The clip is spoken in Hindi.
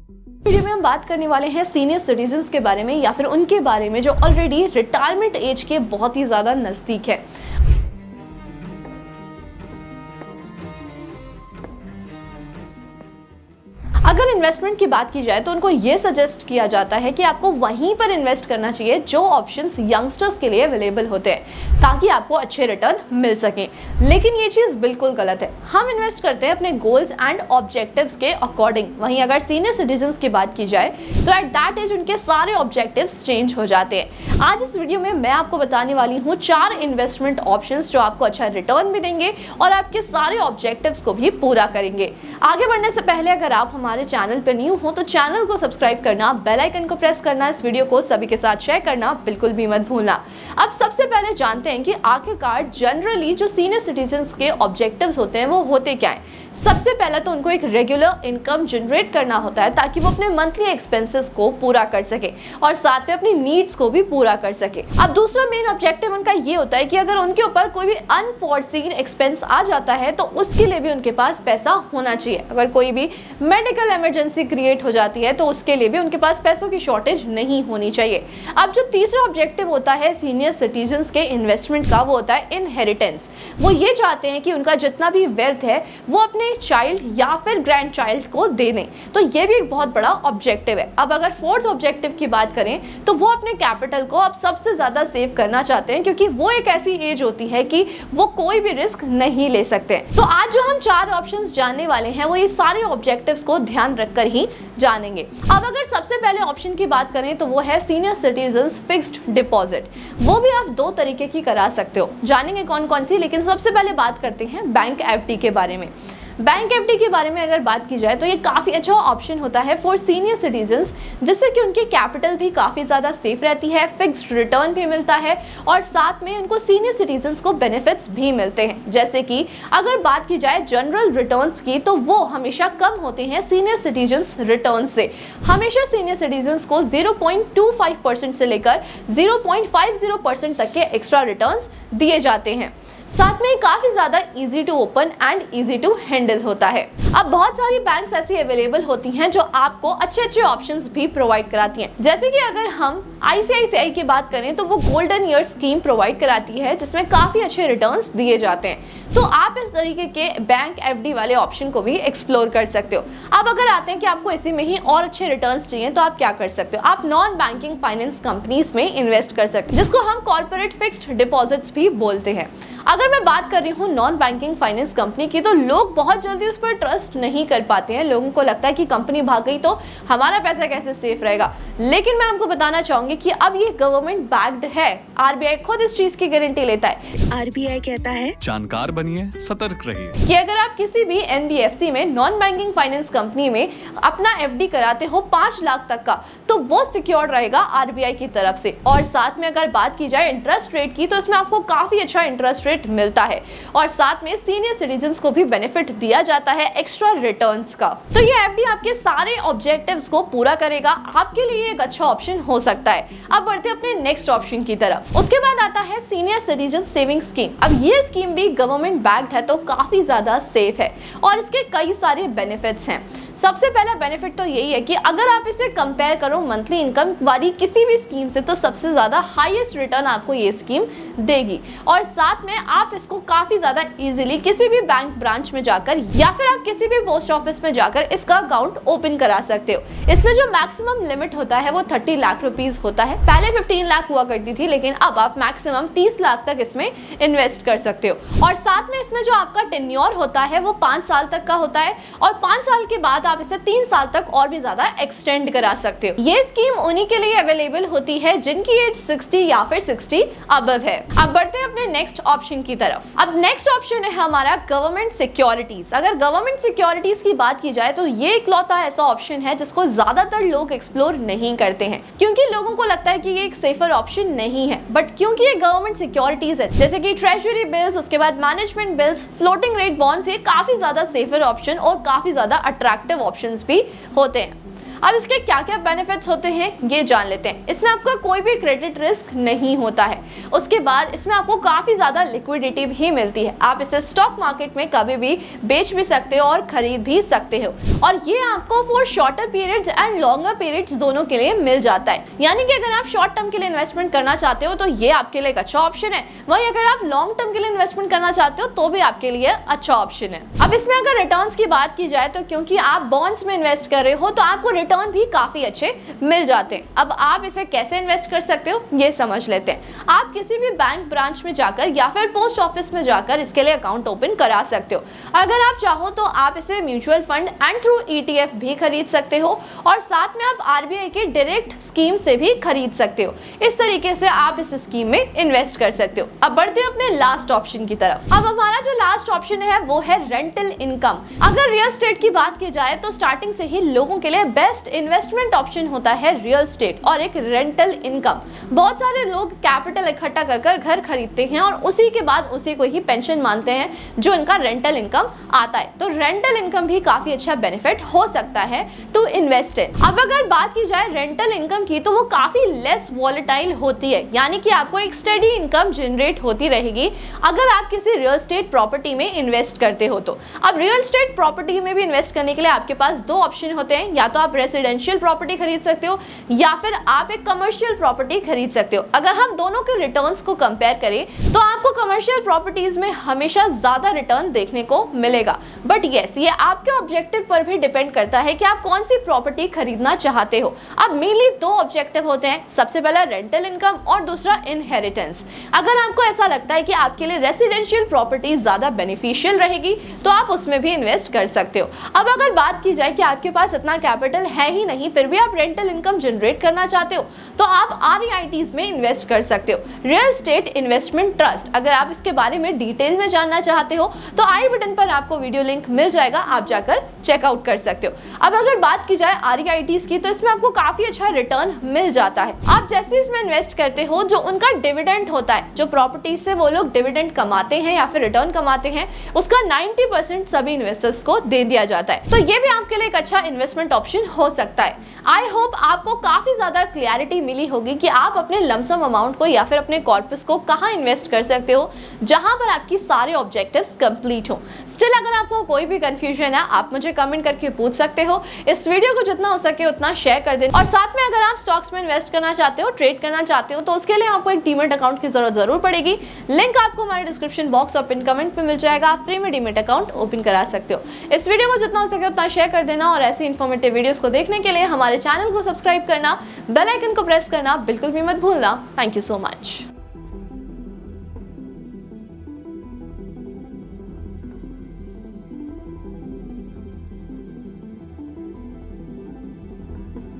वीडियो में हम बात करने वाले हैं सीनियर सिटीजन्स के बारे में या फिर उनके बारे में जो ऑलरेडी रिटायरमेंट एज के बहुत ही ज़्यादा नज़दीक है। अगर इन्वेस्टमेंट की बात की जाए तो उनको ये सजेस्ट किया जाता है कि आपको वहीं पर इन्वेस्ट करना चाहिए जो ऑप्शंस यंगस्टर्स के लिए अवेलेबल होते हैं ताकि आपको अच्छे रिटर्न मिल सकें। लेकिन ये चीज़ बिल्कुल गलत है। हम इन्वेस्ट करते हैं अपने गोल्स एंड ऑब्जेक्टिव्स के अकॉर्डिंग। वहीं अगर सीनियर सिटीजन्स की बात की जाए तो एट दैट एज उनके सारे ऑब्जेक्टिव्स चेंज हो जाते हैं। आज इस वीडियो में मैं आपको बताने वाली हूँ 4 इन्वेस्टमेंट ऑप्शंस जो आपको अच्छा रिटर्न भी देंगे और आपके सारे ऑब्जेक्टिव्स को भी पूरा करेंगे। आगे बढ़ने से पहले अगर आप हमारे चैनल पर न्यू हो तो चैनल को सब्सक्राइब करना, बेल आइकन को प्रेस करना, इस वीडियो को सभी के साथ शेयर करना बिल्कुल भी मत भूलना। अब सबसे पहले जानते हैं कि आखिरकार जनरली जो सीनियर सिटीजन्स के ऑब्जेक्टिव्स होते हैं वो होते क्या हैं। सबसे पहले तो उनको एक रेगुलर इनकम जनरेट करना होता है ताकि वो अपने मंथली एक्सपेंसेस को पूरा कर सके और साथ में अपनी नीड्स को भी पूरा कर सके। अब दूसरा मेन ऑब्जेक्टिव उनका ये होता है कि अगर उनके ऊपर कोई भी अनफॉर्सीन एक्सपेंस आ जाता है तो उसके लिए भी उनके पास पैसा होना चाहिए। अगर कोई भी मेडिकल इमरजेंसी क्रिएट हो जाती है तो उसके लिए भी उनके पास पैसों की शॉर्टेज नहीं होनी चाहिए। अब जो तीसरा ऑब्जेक्टिव होता है सीनियर सिटीजन्स के इन्वेस्टमेंट का वो होता है इनहेरिटेंस। वो ये चाहते हैं कि उनका जितना भी वेल्थ है वो अपने चाइल्ड या फिर ग्रैंड चाइल्ड को दे दें। तो ये भी एक बहुत बड़ा ऑब्जेक्टिव है। अब अगर फोर्थ ऑब्जेक्टिव की बात करें तो वो अपने कैपिटल को अब सबसे ज्यादा सेव करना चाहते हैं क्योंकि वो एक ऐसी एज होती है कि वो कोई भी रिस्क नहीं ले सकते। तो आज जो हम 4 ऑप्शंस जानने वाले हैं वो ये सारे ऑब्जेक्टिव्स को ध्यान रखकर ही जानेंगे। अब अगर सबसे पहले ऑप्शन की बात करें तो वो है सीनियर सिटीजन्स फिक्स्ड डिपॉजिट। वो भी आप 2 तरीके की करा सकते हो, जानेंगे कौन कौन सी। लेकिन सबसे पहले बात करते हैं बैंक एफडी के बारे में। बैंक एफडी के बारे में अगर बात की जाए तो ये काफ़ी अच्छा ऑप्शन होता है फॉर सीनियर सिटीजन्स, जिससे कि उनकी कैपिटल भी काफ़ी ज़्यादा सेफ रहती है, फिक्स्ड रिटर्न भी मिलता है और साथ में उनको सीनियर सिटीजन्स को बेनिफिट्स भी मिलते हैं। जैसे कि अगर बात की जाए जनरल रिटर्न्स की तो वो हमेशा कम होते हैं सीनियर सिटीजन्स रिटर्न से। हमेशा सीनियर सिटीजन्स को 0.25% से लेकर 0.50% तक के एक्स्ट्रा रिटर्न्स दिए जाते हैं। साथ में काफी ज्यादा easy to open and easy to handle होता है। अब बहुत सारी बैंक्स ऐसी अवेलेबल होती हैं जो आपको अच्छे अच्छे ऑप्शंस भी प्रोवाइड कराती हैं। जैसे कि अगर हम आईसीआईसीआई की बात करें तो वो गोल्डन ईयर स्कीम प्रोवाइड कराती है जिसमें काफी अच्छे रिटर्न्स दिए जाते हैं। तो आप इस तरीके के बैंक एफडी वाले ऑप्शन को भी एक्सप्लोर कर सकते हो। अब अगर आते हैं कि आपको इसी में ही और अच्छे रिटर्न्स चाहिए तो आप क्या कर सकते हो, आप नॉन बैंकिंग फाइनेंस कंपनीज में इन्वेस्ट कर सकते हो जिसको हम कॉर्पोरेट फिक्स्ड डिपॉजिट्स भी बोलते हैं। अगर मैं बात कर रही हूँ नॉन बैंकिंग फाइनेंस कंपनी की तो लोग बहुत जल्दी उस पर ट्रस्ट नहीं कर पाते हैं। लोगों को लगता है कि कंपनी भाग गई तो हमारा पैसा कैसे सेफ रहेगा। लेकिन मैं आपको बताना चाहूंगी कि अब ये गवर्नमेंट बैक्ड है। आरबीआई खुद इस चीज की गारंटी लेता है। आरबीआई कहता है जानकार बनिए, सतर्क रहिए कि अगर आप किसी भी एनबीएफसी में नॉन बैंकिंग फाइनेंस कंपनी में अपना एफडी कराते हो 5 लाख तक का तो वो सिक्योर्ड रहेगा आरबीआई की तरफ से। और साथ में अगर बात की जाए इंटरेस्ट रेट की तो इसमें आपको काफी अच्छा इंटरेस्ट रेट मिलता है और साथ में सीनियर सिटीजन्स को भी बेनिफिट दिया जाता है एक्स्ट्रा रिटर्न्स का। तो ये एफडी आपके सारे ऑब्जेक्टिव्स को पूरा करेगा, आपके लिए एक अच्छा ऑप्शन हो सकता है। अब बढ़ते हैं अपने नेक्स्ट ऑप्शन की तरफ। उसके बाद आता है सीनियर सिटीजन सेविंग स्कीम। अब ये स्कीम भी गवर्नमेंट बैक्ड है तो काफी ज्यादा सेफ है और इसके कई सारे बेनिफिट्स हैं। सबसे पहला बेनिफिट तो यही है कि अगर आप इसे कंपेयर करो मंथली इनकम वाली किसी भी स्कीम से तो सबसे ज्यादा हाईएस्ट रिटर्न आपको ये स्कीम देगी और साथ में आप इसको काफी ज्यादा इजीली किसी भी बैंक ब्रांच में जाकर या फिर आप किसी भी पोस्ट ऑफिस में जाकर इसका अकाउंट ओपन करा सकते हो। इसमें जो मैक्सिमम लिमिट होता है वो 30 लाख रुपीस होता है। पहले 15 लाख हुआ करती थी लेकिन अब आप मैक्सिमम 30 लाख तक इसमें इन्वेस्ट कर सकते हो और साथ में इसमें जो आपका टेन्योर होता है वो 5 साल तक का होता है और 5 साल के बाद आप इसे 3 साल तक और भी ज्यादा एक्सटेंड करा सकते हो। ये स्कीम उन्हीं के लिए अवेलेबल होती है जिनकी एज 60 या फिर 60 अबव है। अब बढ़ते हैं अपने नेक्स्ट ऑप्शन की तरफ। अब नेक्स्ट ऑप्शन है हमारा गवर्नमेंट सिक्योरिटीज। अगर गवर्नमेंट सिक्योरिटीज की बात की जाए तो ये इकलौता ऐसा ऑप्शन है जिसको ज्यादातर लोग एक्सप्लोर नहीं करते हैं क्योंकि लोगों को लगता है कि ये एक सेफर ऑप्शन नहीं है। बट क्योंकि ये गवर्नमेंट सिक्योरिटीज है जैसे कि ट्रेजरी बिल्स, उसके बाद management bills, floating rate bonds, ये काफी ज्यादा सेफर ऑप्शन और काफी ज्यादा अट्रैक्टिव ऑप्शंस भी होते हैं। अब इसके क्या क्या बेनिफिट्स होते हैं ये जान लेते हैं। इसमें आपका कोई भी क्रेडिट रिस्क नहीं होता है। उसके बाद इसमें आपको काफी ज्यादा लिक्विडिटी भी मिलती है। आप इसे स्टॉक मार्केट में कभी भी बेच भी सकते हो और खरीद भी सकते हो, और ये आपको for shorter periods and longer periods दोनों के लिए मिल जाता है। यानी कि अगर आप शॉर्ट टर्म के लिए इन्वेस्टमेंट करना चाहते हो तो ये आपके लिए एक अच्छा ऑप्शन है, वहीं अगर आप लॉन्ग टर्म के लिए इन्वेस्टमेंट करना चाहते हो तो भी आपके लिए अच्छा ऑप्शन है। अब इसमें अगर रिटर्न्स की बात की जाए तो क्योंकि आप बॉन्ड्स में इन्वेस्ट कर रहे हो तो आपको रिटर्न भी काफी अच्छे मिल जाते हैं। अब आप इसे कैसे इन्वेस्ट कर सकते हो ये समझ लेते हैं। आप किसी भी बैंक ब्रांच में जाकर या फिर पोस्ट ऑफिस में जाकर इसके लिए अकाउंट ओपन करा सकते हो। अगर आप चाहो तो आप इसे mutual fund and through ETF भी खरीद सकते हो, और साथ में आप RBI के डायरेक्ट स्कीम से भी खरीद सकते हो। इस तरीके से आप इस स्कीम में इन्वेस्ट कर सकते हो। अब बढ़ते हैं अपने लास्ट ऑप्शन की तरफ। अब हमारा जो लास्ट ऑप्शन है वो है रेंटल इनकम। अगर रियल एस्टेट की बात की जाए तो स्टार्टिंग से ही लोगों के लिए बेस्ट इन्वेस्टमेंट ऑप्शन होता है रियल एस्टेट और एक रेंटल इनकम। बहुत सारे लोग कैपिटल इकट्ठा कर घर खरीदते हैं और उसी के बाद उसी को ही पेंशन मानते हैं जो इनका रेंटल इनकम आता है। तो रेंटल इनकम भी काफी अच्छा बेनिफिट हो सकता है टू इन्वेस्ट इन। अब अगर बात की जाए रेंटल इनकम की तो वो काफी लेस वॉलेटाइल होती है, यानी कि आपको एक स्टेडी इनकम जनरेट होती रहेगी अगर आप किसी रियल एस्टेट प्रॉपर्टी में इन्वेस्ट करते हो तो। अब रियल एस्टेट प्रॉपर्टी में भी इन्वेस्ट करने के लिए आपके पास दो ऑप्शन होते हैं, या तो आप रेसिडेंशियल प्रॉपर्टी खरीद सकते हो या फिर आप एक कमर्शियल प्रॉपर्टी खरीद सकते हो। अगर हम दोनों के रिटर्न्स को कंपेयर करें तो आपको कमर्शियल प्रॉपर्टीज में हमेशा ज्यादा रिटर्न देखने को मिलेगा, बट यस ये आपके ऑब्जेक्टिव पर भी डिपेंड करता है कि आप कौन सी प्रॉपर्टी खरीदना चाहते हो। अब मेनली दो ऑब्जेक्टिव होते हैं, सबसे पहला रेंटल इनकम और दूसरा इनहेरिटेंस। अगर आपको ऐसा लगता है कि आपके लिए रेसिडेंशियल प्रॉपर्टी ज्यादा बेनिफिशियल रहेगी तो आप उसमें भी इन्वेस्ट कर सकते हो। अब अगर बात की जाए कि आपके पास इतना कैपिटल है ही नहीं फिर भी आप रेंटल इनकम जनरेट करना चाहते हो तो आप REITs में इन्वेस्ट कर सकते हो, रियल एस्टेट इन्वेस्टमेंट ट्रस्ट। अगर आप इसके बारे में डिटेल में जानना चाहते हो तो आई बटन पर आपको वीडियो लिंक मिल जाएगा, आप जाकर चेकआउट कर सकते हो। अब अगर बात की जाए REITs की तो इसमें आपको काफी अच्छा रिटर्न मिल जाता है। आप जैसे इसमें इन्वेस्ट करते हो जो उनका डिविडेंड होता है, जो प्रॉपर्टी से वो लोग डिविडेंड कमाते हैं या फिर रिटर्न कमाते हैं, उसका 90% सभी इन्वेस्टर्स को दे दिया जाता है। तो ये भी आपके लिए एक अच्छा इन्वेस्टमेंट ऑप्शन हो सकता है। आई होप आपको काफी ज्यादा क्लैरिटी मिली होगी कि आप अपने लमसम अमाउंट को या फिर अपने कॉर्पस को कहां इन्वेस्ट कर सकते हो जहां पर आपकी सारे ऑब्जेक्टिव्स कंप्लीट हो। स्टिल अगर आपको कोई भी कंफ्यूजन है आप मुझे कमेंट करके पूछ सकते हो। इस वीडियो को जितना हो सके उतना शेयर कर देना, और साथ में अगर आप स्टॉक्स में इन्वेस्ट करना चाहते हो, ट्रेड करना चाहते हो तो उसके लिए आपको एक डीमैट अकाउंट की जरूरत जरूर पड़ेगी। लिंक आपको हमारे डिस्क्रिप्शन बॉक्स और पिन कमेंट में मिल जाएगा। आप फ्री में डीमैट अकाउंट ओपन करा सकते हो। इस वीडियो को जितना हो सके उतना शेयर कर देना, और ऐसी इन्फॉर्मेटिव वीडियोस को देखने के लिए हमारे चैनल को सब्सक्राइब करना, बेल आइकन को प्रेस करना बिल्कुल भी मत भूलना। Thank you so much.